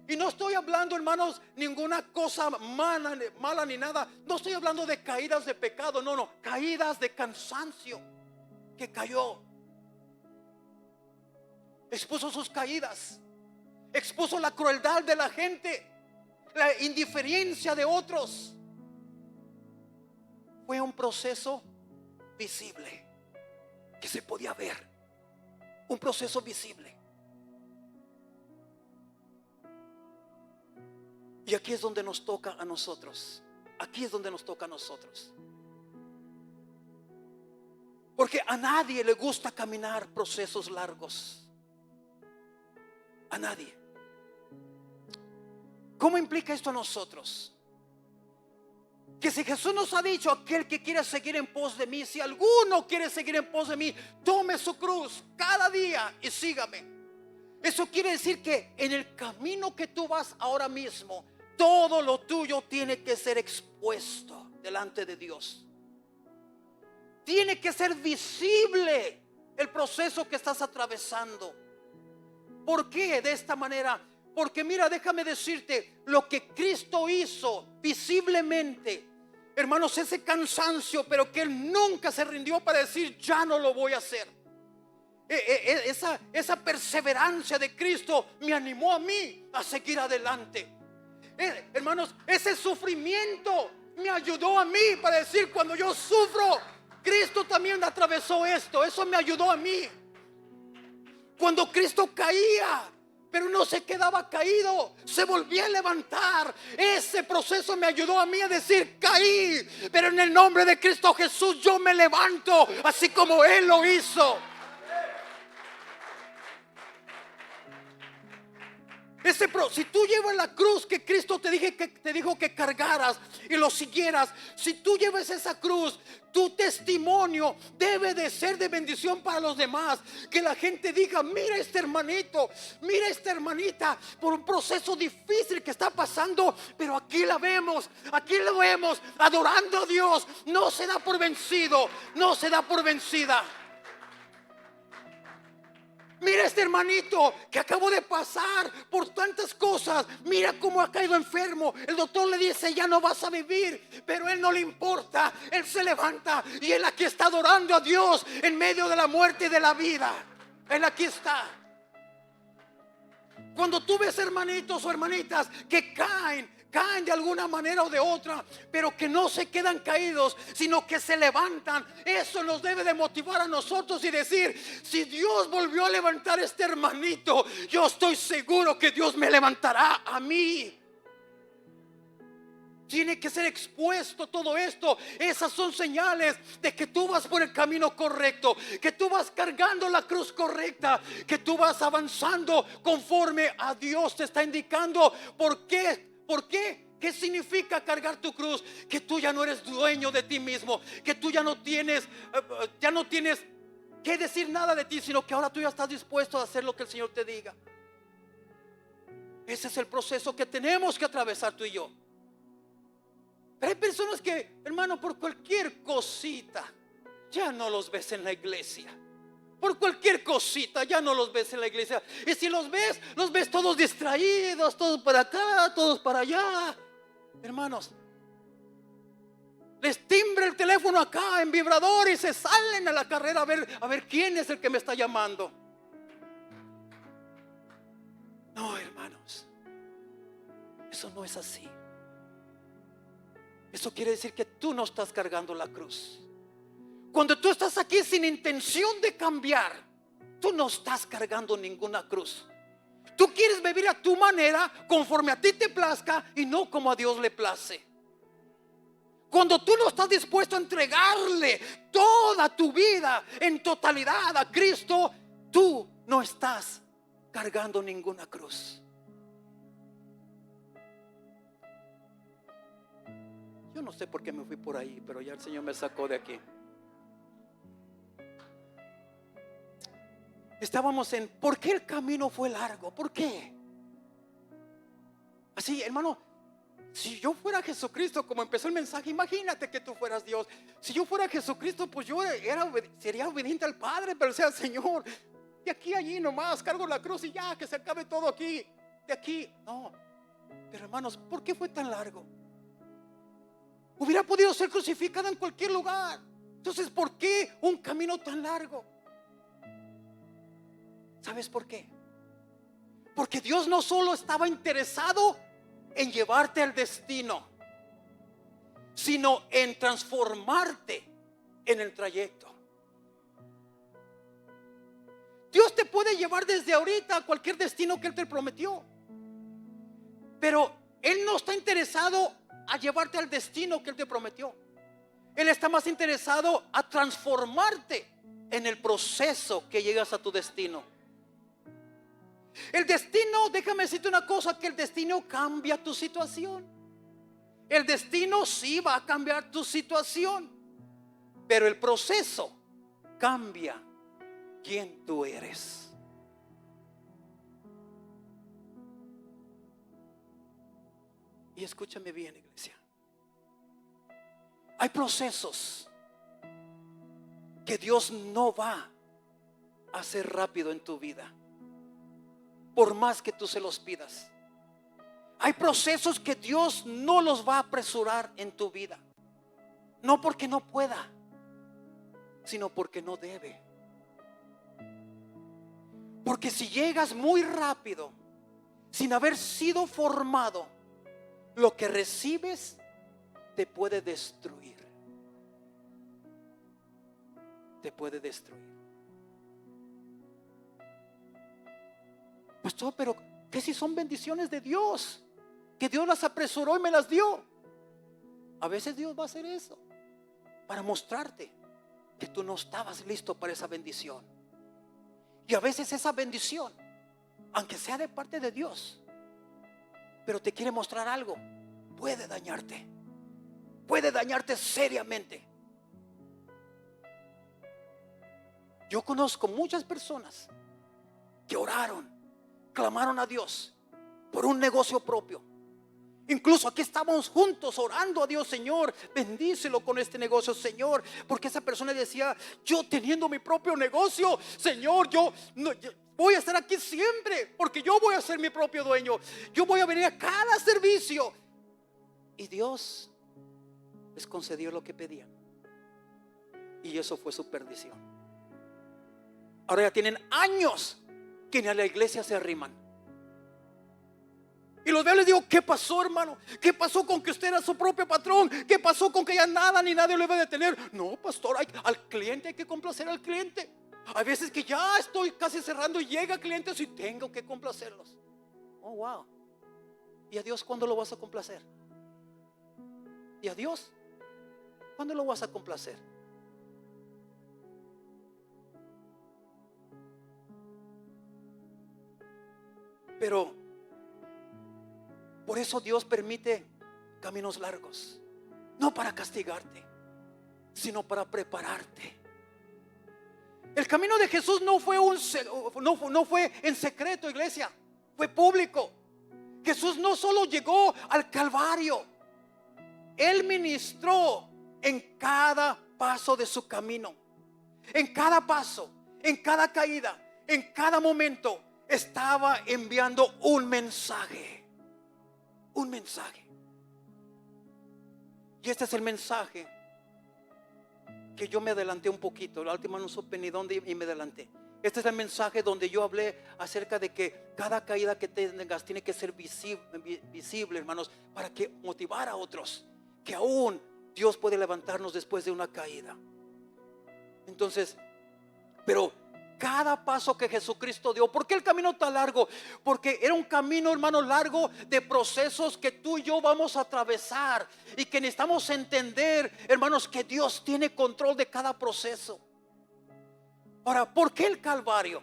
Y no estoy hablando, hermanos, ninguna cosa mala ni nada. No estoy hablando de caídas de pecado, no, caídas de cansancio que cayó. Expuso sus caídas, expuso la crueldad de la gente, la indiferencia de otros. Fue un proceso visible que se podía ver, un proceso visible. Y aquí es donde nos toca a nosotros. Aquí es donde nos toca a nosotros. Porque a nadie le gusta caminar procesos largos. A nadie. ¿Cómo implica esto a nosotros? Que si Jesús nos ha dicho, aquel que quiere seguir en pos de mí, si alguno quiere seguir en pos de mí, tome su cruz cada día y sígame. Eso quiere decir que en el camino que tú vas ahora mismo, todo lo tuyo tiene que ser expuesto delante de Dios. Tiene que ser visible el proceso que estás atravesando. ¿Por qué de esta manera? Porque mira, déjame decirte, lo que Cristo hizo visiblemente, hermanos, ese cansancio, pero que Él nunca se rindió para decir, ya no lo voy a hacer. Esa perseverancia de Cristo me animó a mí a seguir adelante. Hermanos, ese sufrimiento me ayudó a mí para decir, cuando yo sufro, Cristo también atravesó esto. Eso me ayudó a mí. Cuando Cristo caía, pero no se quedaba caído, se volvía a levantar. Ese proceso me ayudó a mí a decir, caí, pero en el nombre de Cristo Jesús yo me levanto, así como Él lo hizo. Si tú llevas la cruz que Cristo te dijo que cargaras y lo siguieras, si tú llevas esa cruz, tu testimonio debe de ser de bendición para los demás. Que la gente diga, mira este hermanito, mira esta hermanita por un proceso difícil que está pasando, pero aquí lo vemos adorando a Dios. No se da por vencido, no se da por vencida. Mira este hermanito que acabó de pasar por tantas cosas. Mira cómo ha caído enfermo. El doctor le dice, ya no vas a vivir, pero a él no le importa. Él se levanta y él aquí está adorando a Dios en medio de la muerte y de la vida. Él aquí está. Cuando tú ves hermanitos o hermanitas que caen de alguna manera o de otra, pero que no se quedan caídos, sino que se levantan, eso nos debe de motivar a nosotros y decir, si Dios volvió a levantar a este hermanito, yo estoy seguro que Dios me levantará a mí. Tiene que ser expuesto todo esto. Esas son señales de que tú vas por el camino correcto, que tú vas cargando la cruz correcta, que tú vas avanzando conforme a Dios te está indicando. ¿Por qué? ¿Por qué? ¿Qué significa cargar tu cruz? Que tú ya no eres dueño de ti mismo, que tú ya no tienes que decir nada de ti, sino que ahora tú ya estás dispuesto a hacer lo que el Señor te diga. Ese es el proceso que tenemos que atravesar tú y yo. Pero hay personas que, hermano, por cualquier cosita ya no los ves en la iglesia. Por cualquier cosita ya no los ves en la iglesia. Y si los ves todos distraídos, todos para acá, todos para allá. Hermanos, les timbra el teléfono acá en vibrador y se salen a la carrera a ver quién es el que me está llamando. No, hermanos, eso no es así. Eso quiere decir que tú no estás cargando la cruz. Cuando tú estás aquí sin intención de cambiar, tú no estás cargando ninguna cruz. Tú quieres vivir a tu manera, conforme a ti te plazca y no como a Dios le place. Cuando tú no estás dispuesto a entregarle toda tu vida en totalidad a Cristo, tú no estás cargando ninguna cruz. Yo no sé por qué me fui por ahí, pero ya el Señor me sacó de aquí. Estábamos en ¿por qué el camino fue largo? ¿Por qué? Así, hermano, si yo fuera Jesucristo, como empezó el mensaje, imagínate que tú fueras Dios. Si yo fuera Jesucristo, pues yo sería obediente al Padre, pero sea Señor, de aquí a allí nomás cargo la cruz y ya, que se acabe todo aquí, de aquí. No, pero hermanos, ¿por qué fue tan largo? Hubiera podido ser crucificada en cualquier lugar. Entonces, ¿por qué un camino tan largo? ¿Sabes por qué? Porque Dios no solo estaba interesado en llevarte al destino, sino en transformarte en el trayecto. Dios te puede llevar desde ahorita a cualquier destino que Él te prometió, pero Él no está interesado a llevarte al destino que Él te prometió. Él está más interesado a transformarte en el proceso que llegas a tu destino. El destino, déjame decirte una cosa, que el destino cambia tu situación. El destino sí va a cambiar tu situación, pero el proceso cambia quién tú eres. Y escúchame bien, iglesia. Hay procesos que Dios no va a hacer rápido en tu vida, por más que tú se los pidas. Hay procesos que Dios no los va a apresurar en tu vida, no porque no pueda, sino porque no debe. Porque si llegas muy rápido, sin haber sido formado, lo que recibes te puede destruir. Te puede destruir. Pastor, pero ¿qué si son bendiciones de Dios? Que Dios las apresuró y me las dio. A veces Dios va a hacer eso para mostrarte que tú no estabas listo para esa bendición. Y a veces esa bendición, aunque sea de parte de Dios, pero te quiere mostrar algo, puede dañarte. Puede dañarte seriamente. Yo conozco muchas personas que oraron, clamaron a Dios por un negocio propio. Incluso aquí estamos juntos orando a Dios: Señor, bendícelo con este negocio, Señor. Porque esa persona decía: yo teniendo mi propio negocio, Señor, yo voy a estar aquí siempre, porque yo voy a ser mi propio dueño. Yo voy a venir a cada servicio. Y Dios les concedió lo que pedían, y eso fue su perdición. Ahora ya tienen años que ni a la iglesia se arriman. Y los veo y les digo: ¿qué pasó, hermano? ¿Qué pasó con que usted era su propio patrón? ¿Qué pasó con que ya nada ni nadie lo iba a detener? No, pastor, al cliente hay que complacer al cliente. Hay veces que ya estoy casi cerrando y llega clientes y tengo que complacerlos. Oh, wow. ¿Y a Dios cuándo lo vas a complacer? ¿Y a Dios cuándo lo vas a complacer? Pero por eso Dios permite caminos largos, no para castigarte, sino para prepararte. El camino de Jesús no fue en secreto, iglesia, fue público. Jesús no solo llegó al Calvario, Él ministró en cada paso de su camino. En cada paso, en cada caída, en cada momento, estaba enviando un mensaje. Un mensaje. Y este es el mensaje que yo me adelanté un poquito. La última no supe ni dónde y me adelanté. Este es el mensaje donde yo hablé acerca de que cada caída que tengas tiene que ser visible, hermanos, para que motivar a otros. Que aún Dios puede levantarnos después de una caída. Entonces, pero cada paso que Jesucristo dio, ¿por qué el camino tan largo? Porque era un camino, hermano, largo de procesos que tú y yo vamos a atravesar y que necesitamos entender, hermanos, que Dios tiene control de cada proceso. Ahora, ¿por qué el Calvario?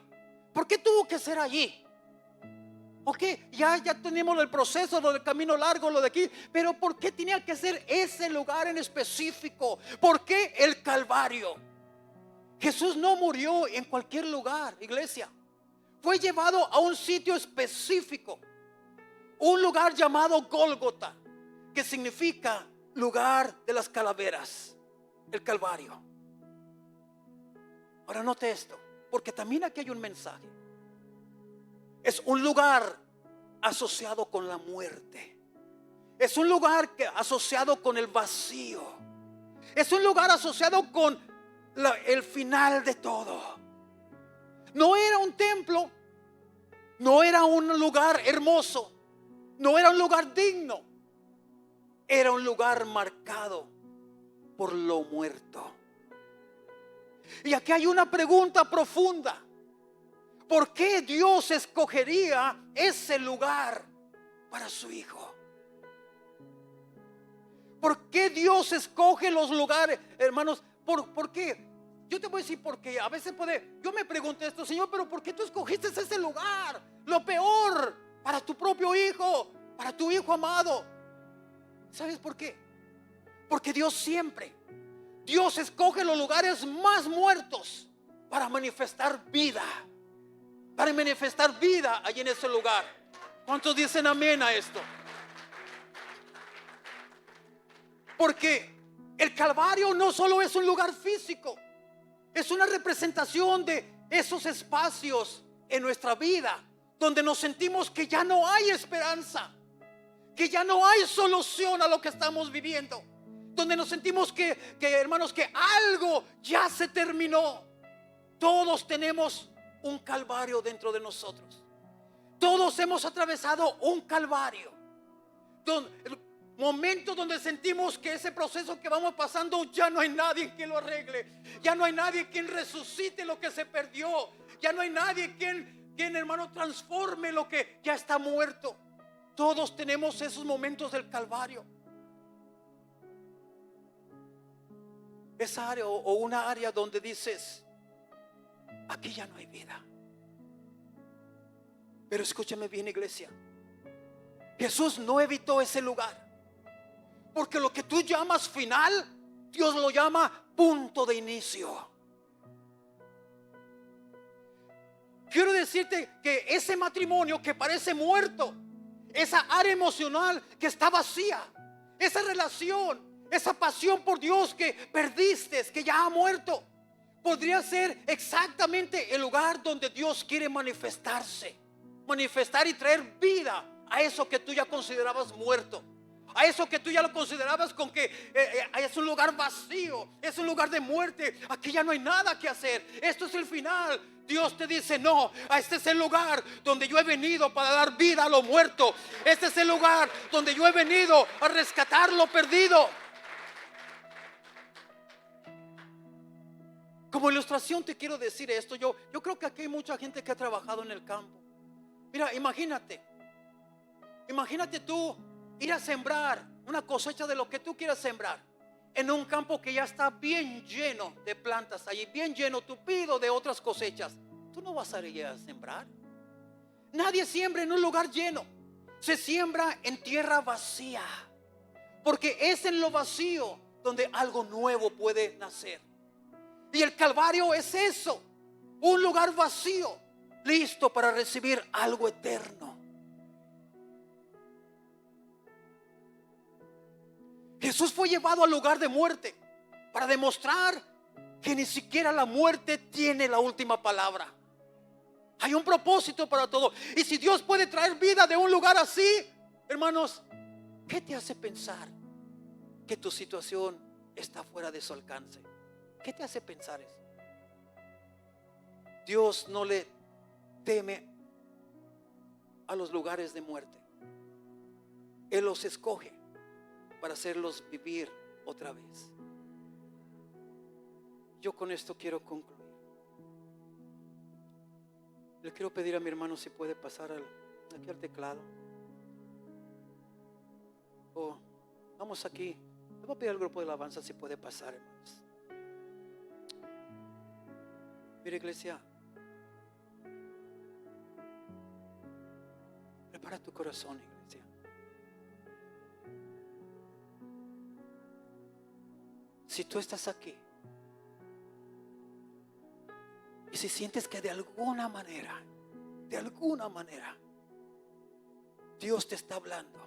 ¿Por qué tuvo que ser allí? Ok, ya tenemos el proceso, lo del camino largo, lo de aquí, pero ¿por qué tenía que ser ese lugar en específico? ¿Por qué el Calvario? Jesús no murió en cualquier lugar, iglesia. Fue llevado a un sitio específico, un lugar llamado Gólgota, que significa lugar de las calaveras, el Calvario. Ahora note esto, porque también aquí hay un mensaje. Es un lugar asociado con la muerte. Es un lugar asociado con el vacío. Es un lugar asociado con el final de todo. No era un templo, no era un lugar hermoso, no era un lugar digno. Era un lugar marcado por lo muerto. Y aquí hay una pregunta profunda. ¿Por qué Dios escogería ese lugar para su hijo? ¿Por qué Dios escoge los lugares, hermanos? ¿Por qué? Yo te voy a decir por qué. A veces yo me pregunto esto, Señor, pero ¿por qué tú escogiste ese lugar? Lo peor para tu propio hijo, para tu hijo amado. ¿Sabes por qué? Porque Dios escoge los lugares más muertos para manifestar vida. Para manifestar vida allí en ese lugar. ¿Cuántos dicen amén a esto? Porque el Calvario no solo es un lugar físico, es una representación de esos espacios en nuestra vida donde nos sentimos que ya no hay esperanza, que ya no hay solución a lo que estamos viviendo, donde nos sentimos que hermanos, que algo ya se terminó. Todos tenemos un Calvario dentro de nosotros. Todos hemos atravesado un Calvario, momentos donde sentimos que ese proceso que vamos pasando ya no hay nadie que lo arregle, ya no hay nadie quien resucite lo que se perdió, ya no hay nadie quien hermano transforme lo que ya está muerto. Todos tenemos esos momentos del Calvario. Esa área o una área donde dices, aquí ya no hay vida. Pero escúchame bien, iglesia. Jesús no evitó ese lugar. Porque lo que tú llamas final, Dios lo llama punto de inicio. Quiero decirte que ese matrimonio que parece muerto, esa área emocional que está vacía, esa relación, esa pasión por Dios que perdiste, que ya ha muerto, podría ser exactamente el lugar donde Dios quiere manifestarse, manifestar y traer vida a eso que tú ya considerabas muerto, a eso que tú ya lo considerabas con que es un lugar vacío, es un lugar de muerte. Aquí ya no hay nada que hacer, esto es el final. Dios te dice, no, este es el lugar donde yo he venido para dar vida a lo muerto. Este es el lugar donde yo he venido a rescatar lo perdido. Como ilustración te quiero decir esto. Yo creo que aquí hay mucha gente que ha trabajado en el campo. Mira, imagínate tú ir a sembrar una cosecha de lo que tú quieras sembrar en un campo que ya está bien lleno de plantas allí, bien lleno, tupido de otras cosechas. Tú no vas a ir a sembrar. Nadie siembra en un lugar lleno. Se siembra en tierra vacía, porque es en lo vacío donde algo nuevo puede nacer. Y el Calvario es eso, un lugar vacío, listo para recibir algo eterno. Jesús fue llevado al lugar de muerte para demostrar que ni siquiera la muerte tiene la última palabra. Hay un propósito para todo. Y si Dios puede traer vida de un lugar así, hermanos, ¿qué te hace pensar que tu situación está fuera de su alcance? ¿Qué te hace pensar eso? Dios no le teme a los lugares de muerte. Él los escoge para hacerlos vivir otra vez. Yo con esto quiero concluir. Le quiero pedir a mi hermano si puede pasar aquí al teclado. Vamos aquí. Le voy a pedir al grupo de alabanza si puede pasar, hermanos. Mira, iglesia, prepara tu corazón, iglesia. Si tú estás aquí y si sientes que de alguna manera Dios te está hablando,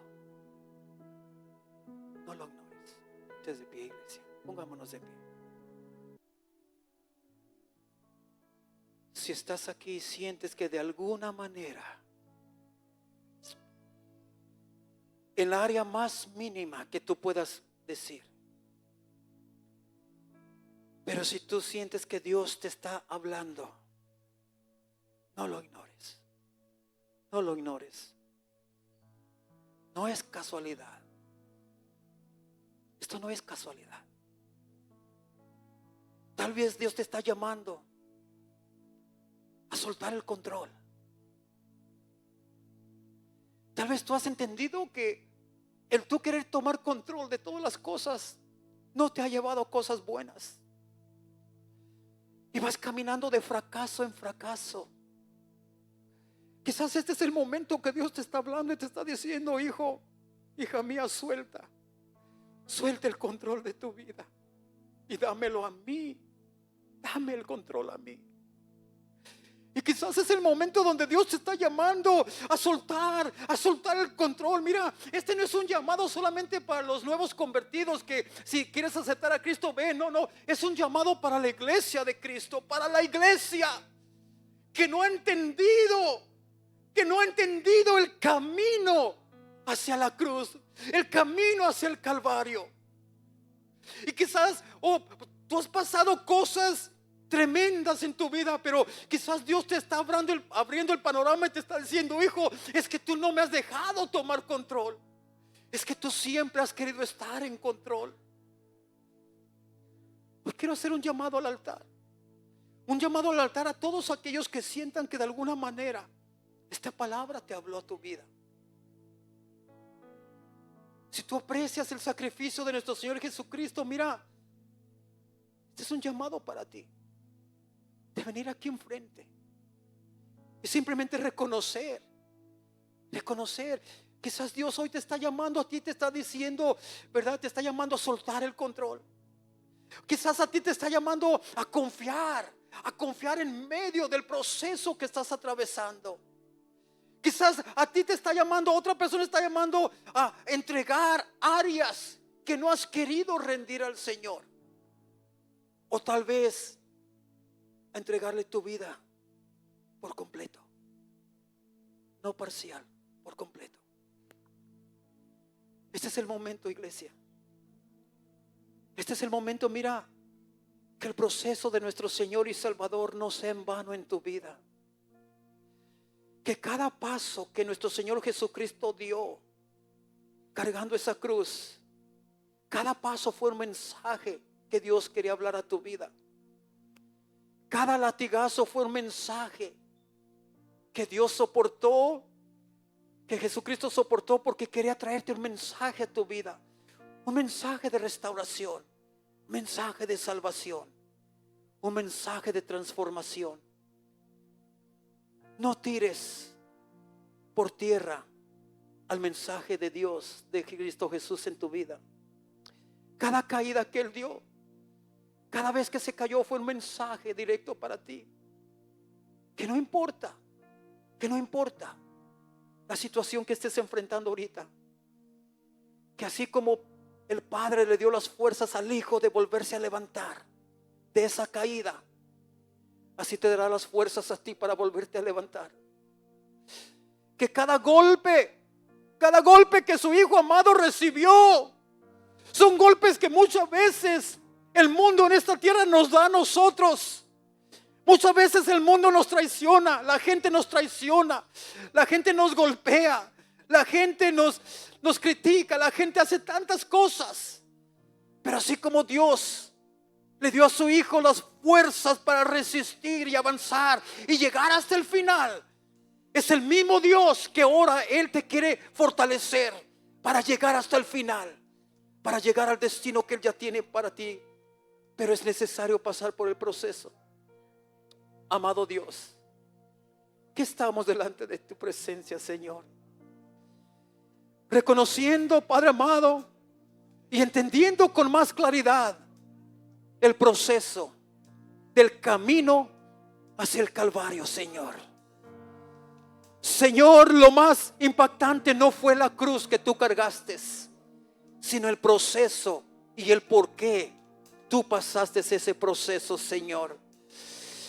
no lo ignores. Estés de pie, iglesia. Pongámonos de pie. Si estás aquí y sientes que de alguna manera, en la área más mínima que tú puedas decir, pero si tú sientes que Dios te está hablando, no lo ignores. No lo ignores. No es casualidad. Esto no es casualidad. Tal vez Dios te está llamando a soltar el control. Tal vez tú has entendido que el tú querer tomar control de todas las cosas no te ha llevado a cosas buenas. Y vas caminando de fracaso en fracaso. Quizás este es el momento que Dios te está hablando y te está diciendo: hijo, hija mía, suelta el control de tu vida y dámelo a mí. Dame el control a mí. Y quizás es el momento donde Dios te está llamando a soltar el control. Mira, este no es un llamado solamente para los nuevos convertidos que si quieres aceptar a Cristo, ven. No, es un llamado para la iglesia de Cristo, para la iglesia que no ha entendido el camino hacia la cruz, el camino hacia el Calvario. Y quizás tú has pasado cosas tremendas en tu vida, pero quizás Dios te está abriendo el panorama y te está diciendo: hijo, es que tú no me has dejado tomar control. Es que tú siempre has querido estar en control. Hoy quiero hacer un llamado al altar. Un llamado al altar a todos aquellos que sientan que de alguna manera esta palabra te habló a tu vida. Si tú aprecias el sacrificio de nuestro Señor Jesucristo, mira, este es un llamado para ti. De venir aquí enfrente y simplemente reconocer. Quizás Dios hoy te está llamando a ti, te está diciendo, ¿verdad? Te está llamando a soltar el control. Quizás a ti te está llamando a confiar en medio del proceso que estás atravesando. Quizás a ti te está llamando, otra persona está llamando a entregar áreas que no has querido rendir al Señor. O tal vez a entregarle tu vida por completo, no parcial, por completo. Este es el momento, iglesia. Este es el momento, mira, que el proceso de nuestro Señor y Salvador no sea en vano en tu vida. Que cada paso que nuestro Señor Jesucristo dio cargando esa cruz, cada paso fue un mensaje que Dios quería hablar a tu vida. Cada latigazo fue un mensaje que Dios soportó, que Jesucristo soportó porque quería traerte un mensaje a tu vida. Un mensaje de restauración, un mensaje de salvación, un mensaje de transformación. No tires por tierra al mensaje de Dios, de Cristo Jesús en tu vida. Cada caída que Él dio, cada vez que se cayó, fue un mensaje directo para ti. Que no importa la situación que estés enfrentando ahorita, que así como el Padre le dio las fuerzas al Hijo de volverse a levantar, de esa caída, así te dará las fuerzas a ti para volverte a levantar. Que cada golpe que su hijo amado recibió, son golpes que muchas veces el mundo en esta tierra nos da a nosotros. Muchas veces el mundo nos traiciona, la gente nos traiciona, la gente nos golpea, la gente nos critica, la gente hace tantas cosas. Pero así como Dios le dio a su hijo las fuerzas para resistir y avanzar y llegar hasta el final, es el mismo Dios que ahora Él te quiere fortalecer para llegar hasta el final, para llegar al destino que Él ya tiene para ti. Pero es necesario pasar por el proceso. Amado Dios, que estamos delante de tu presencia, Señor, reconociendo, Padre amado, y entendiendo con más claridad el proceso del camino hacia el Calvario, Señor. Señor, lo más impactante no fue la cruz que tú cargaste, sino el proceso y el por qué tú pasaste ese proceso, Señor.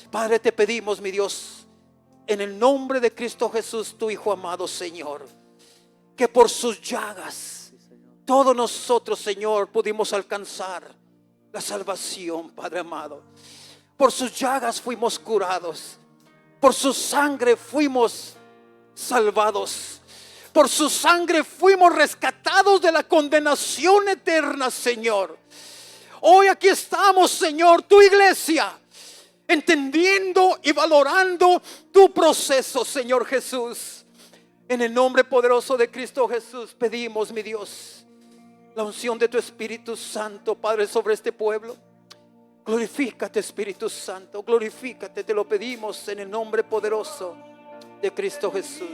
Padre, te pedimos, mi Dios, en el nombre de Cristo Jesús, tu Hijo amado, Señor, que por sus llagas todos nosotros, Señor, pudimos alcanzar la salvación, Padre amado. Por sus llagas fuimos curados, por su sangre fuimos salvados, por su sangre fuimos rescatados de la condenación eterna, Señor. Hoy aquí estamos, Señor, tu iglesia, entendiendo y valorando tu proceso, Señor Jesús. En el nombre poderoso de Cristo Jesús pedimos, mi Dios, la unción de tu Espíritu Santo, Padre, sobre este pueblo. Glorifícate, Espíritu Santo, glorifícate, te lo pedimos en el nombre poderoso de Cristo Jesús.